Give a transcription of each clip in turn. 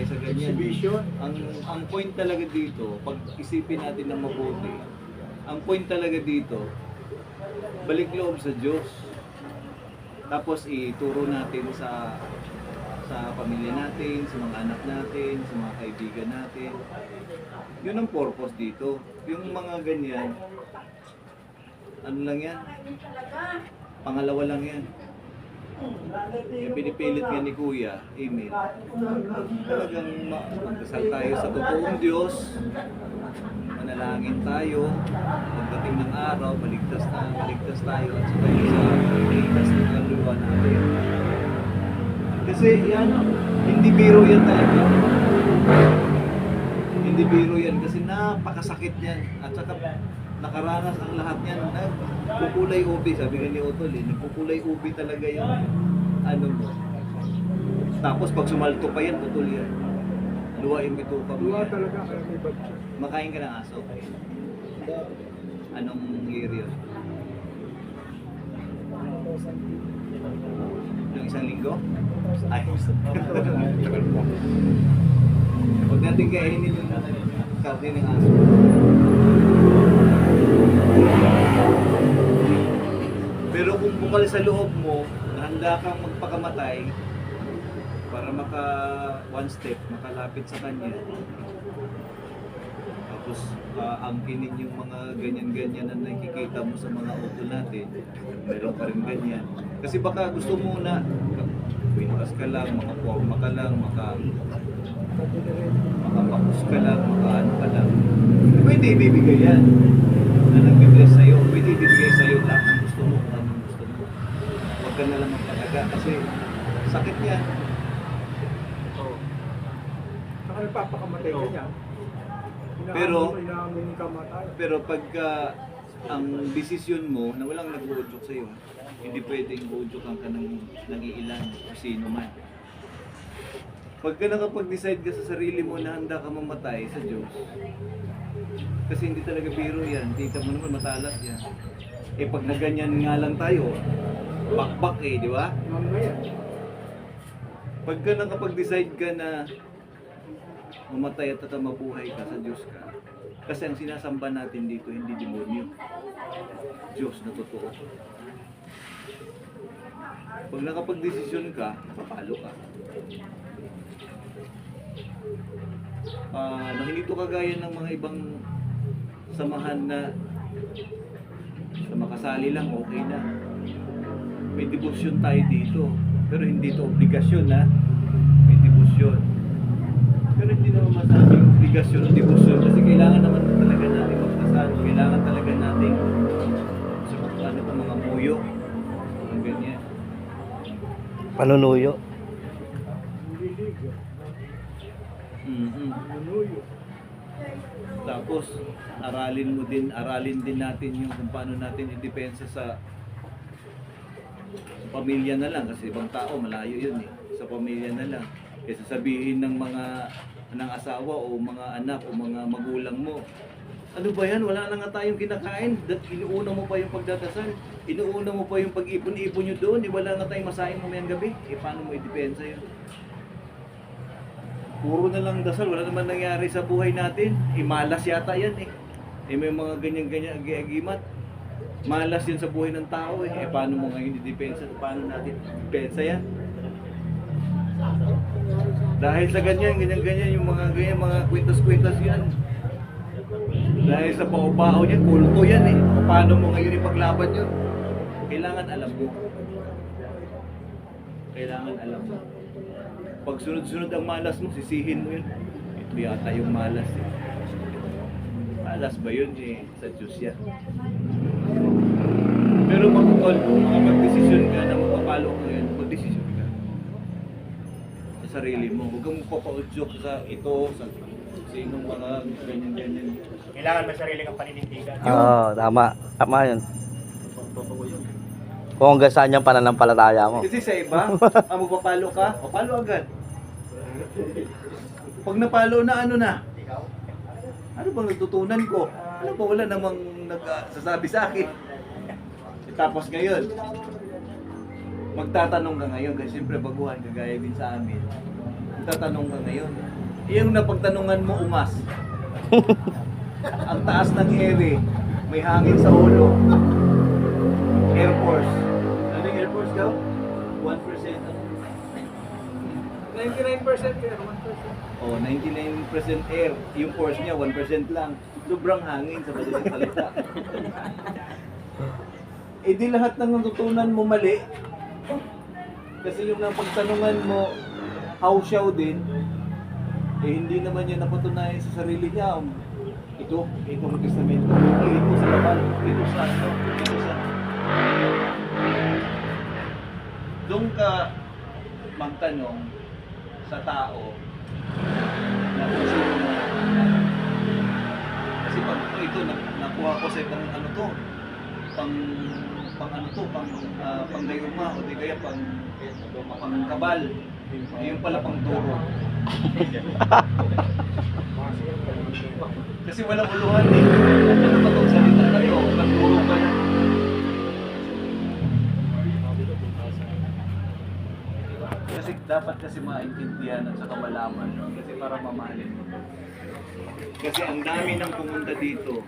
sa ganyan. Exhibition. Ang point talaga dito, pag isipin natin ng mabuti, ang point talaga dito, balik loob sa Diyos. Tapos ituro natin sa pamilya natin, sa mga anak natin, sa mga kaibigan natin. Yun ang purpose dito. Yung mga ganyan, ano lang yan? Pangalawa lang yan. Yung pinipilit nga ni Kuya, Emil, talagang magdasal tayo sa totoong Diyos, manalangin tayo, pagdating ng araw, maligtas tayo, at saka sa ligtas ng kaluluwa natin. Kasi yan, hindi biro yan talaga. Hindi biro yan kasi napakasakit yan. At saka nakaranas ang lahat yan. Nagkukulay ubi, sabi nga ni Otol, nagkukulay ubi talaga yung ano mo. Tapos pag sumalto pa yan, putol yan. Luwa yung bituka mo. Luwa talaga, kaya may bagyo. Makain ka ng aso. Anong year yun? Yung isang linggo? Ay, tagal mo. Huwag natin kainin yung karne ng aso. Pero kung bukal sa loob mo, na handa kang magpakamatay para maka one step, makalapit sa Kanya. Tapos angkinin yung mga ganyan-ganyan na nakikita mo sa mga utol natin, meron ka rin ganyan. Kasi baka gusto mo na pintas ka lang, makaporma ka lang, makapakus ka lang, makaano ka lang. Pwede ibibigay yan na nag-bless sa'yo. Pwede ibibigay sa'yo lahat ng gusto mo, kung anong gusto mo. Huwag ka na lang magpalaga kasi sakit yan. Oo. Saka nagpapakamatay ka niya. Inaamin ka matay. Pero pagka ang desisyon mo na walang nag-uudyok sa'yo, hindi pwedeng uudyokan ka ng iilan o sino man. Pagka nakapag-decide ka sa sarili mo na handa ka mamatay sa Diyos, kasi hindi talaga biro yan, tita mo naman matalas yan. Eh pag naganyan nga lang tayo, bakbak eh, di ba? Mamaya. Pagka nakapag-decide ka na mamatay at mabuhay ka sa Diyos ka, kasi ang sinasamba natin dito hindi demonyo, Diyos na totoo. Pag nakapag-desisyon ka, papalo ka. Na hindi ito kagaya ng mga ibang samahan na sa makasali lang, okay na. May debosyon tayo dito, pero hindi ito obligasyon na may debosyon. Pero hindi naman masabi yung obligasyon o debosyon kasi kailangan naman talaga natin magdasal, kailangan talaga natin ano pa mga muyo, mga ganyan. Panunuyo. Nililigo. Panunuyo. Tapos aralin din natin yung kung paano natin idepensa sa pamilya na lang kasi ibang tao malayo yun eh, sa pamilya na lang. Kaysa sabihin ng ng asawa o mga anak o mga magulang mo, ano ba yan? Wala na nga tayong kinakain. Inuuna mo pa yung pagdadasal. Inuuna mo pa yung pag-ipon-ipon nyo doon. Wala na tayong masahin mamayang gabi. Eh, paano mo idepensa yun? Puro na lang dasal. Wala naman nangyari sa buhay natin. Eh, malas yata yan eh. Eh, may mga ganyan-ganyan agi-agimat. Malas yan sa buhay ng tao eh. Eh, paano mo ngayon idepensa? Paano natin idepensa yan? Dahil sa ganyan-ganyan yung mga ganyan, mga kwintas-kwintas yan. Dahil sa pao-pao niyan, kulto yan eh. Paano mo ngayon ipaglaban yun? Kailangan alam mo. Kailangan alam mo. Pag sunod-sunod ang malas mo, sisihin mo yun. Ito yata yung malas eh. Malas ba yun eh? Sa Diyos yan. Pero magkakol, makapag-desisyon ka na magpapalo ka yun, mag-desisyon ka. Sa sarili mo. Huwag kang magpapaudyok sa ito, sa sinong mga ganyan-ganyan. Kailangan may sarili kang paninindigan. Oo, tama. Tama yun. Kung hanggang saan yung pananampalataya mo. Kasi sa iba, magpapalo ka, papalo agad. Pag napalo na, ano na? Ano bang natutunan ko? Ano ba wala namang nagsasabi sa akin? Tapos ngayon, magtatanong ka ngayon, kasi siyempre baguhan, kagaya din sa amin. Magtatanong ka ngayon, Yung napagtanungan mo, umas. Ang taas ng ere, may hangin sa ulo. Air Force. Ano yung Air Force daw? 1%. 99% kaya 1%. Oh, 99% air. Yung force niya, 1% lang. Sobrang hangin sa madaling salita. Eh di lahat ng natutunan mo mali. Kasi yung napagtanungan mo, how siya din, eh hindi naman niya napatunayan sa sarili niya. Itong testamento. Ito sa labal. Ito sa ano. Ito sa... Doon ka magtanong sa tao na kung sino na kasi pag ito nakuha ko sa ibang ano to pang panggayuma o di kaya pang kabal yung pala pang turo kasi walang uluhan eh ano ba itong salita na to nagturo ka na kasi dapat kasi maintindihan at saka malaman kasi para mamahalin mo to. Kasi ang dami nang pumunta dito.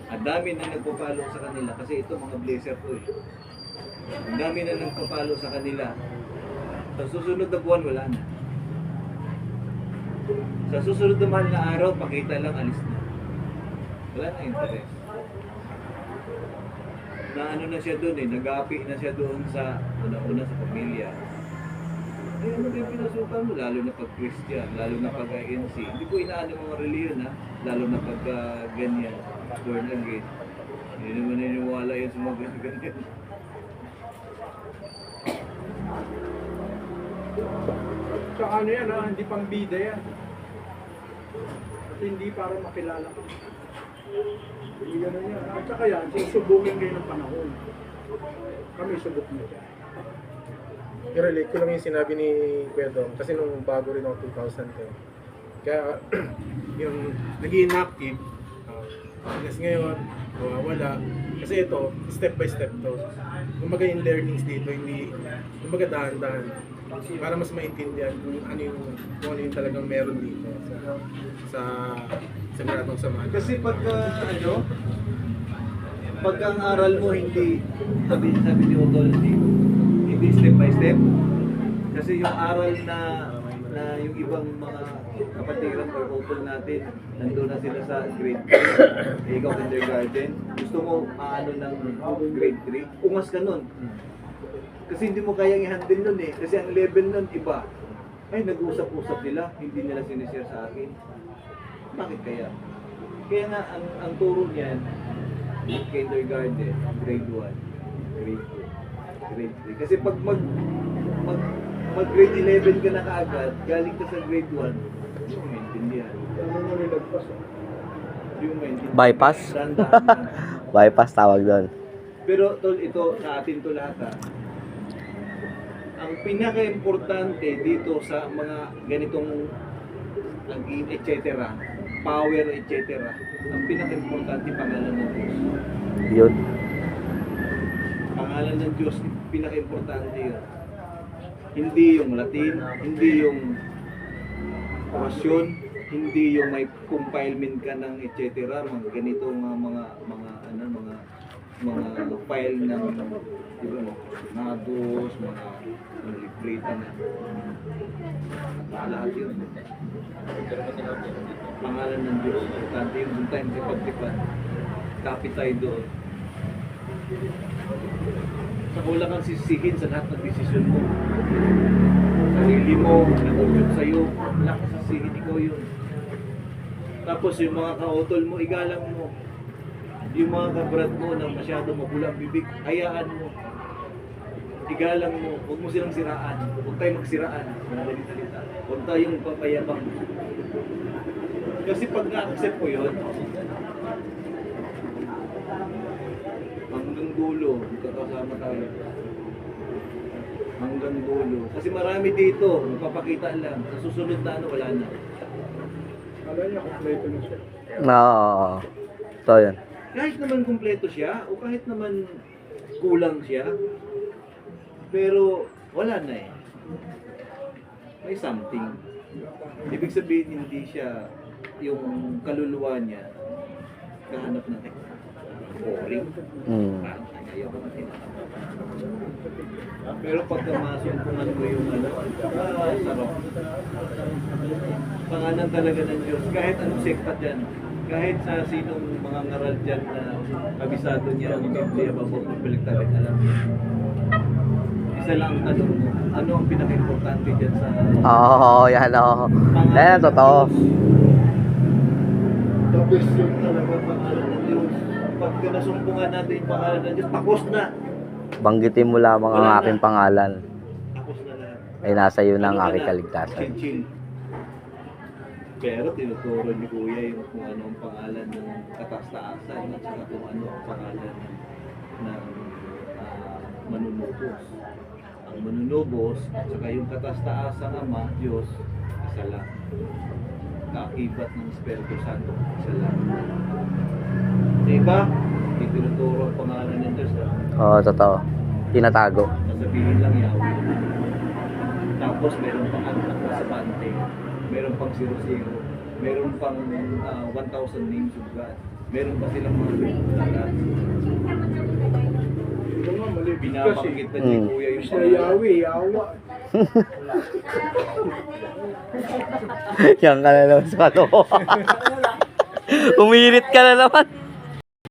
Ang dami na nagpapalo sa kanila kasi ito mga blazer to eh. Ang dami na nagpapalo sa kanila. Sa susunod na buwan wala na. Sa susunod na mahal na araw pakita lang alis na. Wala na interest. Na ano na siya doon eh, nag-aapi na siya doon sa una-una sa pamilya. Eh, ano ba yung pinasukan mo? Lalo na pag Christian, lalo na pag ANC. Hindi ko inaano mga reliyon ha, lalo na pag ganyan, born again. Hindi naman naniniwala yan sa mga ganyan. Tsaka ano yan ha, hindi pang bida yan. At hindi para makilala ka. Hindi gano'n yan. At saka yan, susubukin kayo ng panahon. Kami subok na dyan. I-relate ko lang yung sinabi ni Kuya Dong kasi nung bago rin ako 2010. Kaya yung naging inactive, kasi ngayon, wala. Kasi ito, step by step to. Kumbaga yung learnings dito, hindi, kumbaga dahan-dahan. Para mas maintindihan kung ano yung talagang meron dito sa gradong samahan. Kasi pag ano, pag ang aral mo hindi, sabi ni Otol, hindi step by step. Kasi yung aral na yung ibang mga kapatiran or Otol natin, nandun na sila sa grade 3, ikaw kindergarten, gusto mo maano ng grade 3, ungas ka nun. Kasi hindi mo kayang i-handle nun eh. Kasi ang level nun iba. Ay, nag-usap-usap sila, hindi nila sinishare sa akin. Bakit kaya? Kaya nga, ang turo niyan, kindergarten, grade 1, grade 2, grade 3. Kasi pag mag grade 11 ka na kaagad, galing ka sa grade 1, hindi mo maintindihan. Ano mo nilagpas ha? Hindi mo maintindihan. Bypass? Dahan-dahan lang. Bypass tawag doon. Pero tol, ito sa atin to lahat ha. Ang pinaka-importante dito sa mga ganitong etc. Power etc. Ang pinaka-importante pangalan ng Diyos. Yun. Pangalan ng Diyos, pinaka-importante yun. Hindi yung Latin, hindi yung orasyon, hindi yung may compilement ka ng etc. Mga ganitong mga file ng di ba no, nados, mga libreta na lahat yun. Pangalan ng Diyos, importante yun. Doon tayo sipag-sipag. Kapit tayo doon. Sa wala kang sisihin sa lahat ng desisyon mo. Sarili mo, nag-udyot sa'yo, wala kang sisihin, ikaw yun. Tapos yung mga kaotol mo, igalang mo. Yung mga kabrad mo na masyado magulang bibig, hayaan mo. Igalang mo, huwag mo silang siraan. Huwag tayo magsiraan. Salita. Huwag tayong papayabang. Kasi pag na-accept mo yun, hanggang dulo, magkakasama tayo. Hanggang dulo. Kasi marami dito, magpapakita lang. Sa susunod na ano, wala na. Kala niya kompleto na siya. Oo. So, yun. Kahit naman kumpleto siya, o kahit naman kulang siya, pero wala na eh. May something. Ibig sabihin hindi siya yung kaluluwa niya kahanap ng boring. Parang ayaw ko na tinatawag. Pero pagka masumpungan mo yung sarap. Pangalan talaga ng Diyos. Kahit anong sekta dyan, kahit sa sinong mga ngaral dyan na kabisado niya ang Biblia, babot ng baliktarin, alam niya. Isa lang ang tanong mo, ano ang pinaka-importante dyan sa Oo, yan oo. Yan, totoo. the best yun talaga pangalan ng Diyos. Pagka nasumpungan natin yung pangalan ng Diyos, tapos na. Banggitin mo lamang ang aking pangalan. Tapos na lahat. Ay nasa iyo na ang Ano ka aking na? kaligtasan. Chill-chill. Pero tinuturo ni Kuya yung kung ano ang pangalan ng katastaasan at saka kung ano ang pangalan ng manunubos. Ang manunubos at saka yung katastaasang Ama, Diyos, isa lang. Kaakibat ng Espiritu Santo, isa lang. Diba? Hindi tinuturo ang pangalan ng Diyos. Oo, totoo. Tinatago. Sasabihin lang Yahweh. Tapos meron pang anak na sa bante. Meron pang 00. Meron pang 1,000 names of God. Meron pa silang mga lahat. Ito nga, mali. Kasi, Binabanggit na ni Kuya yung sa Yahweh, Yawa. Yan ka na naman sa kalokohan. Umirit ka na naman.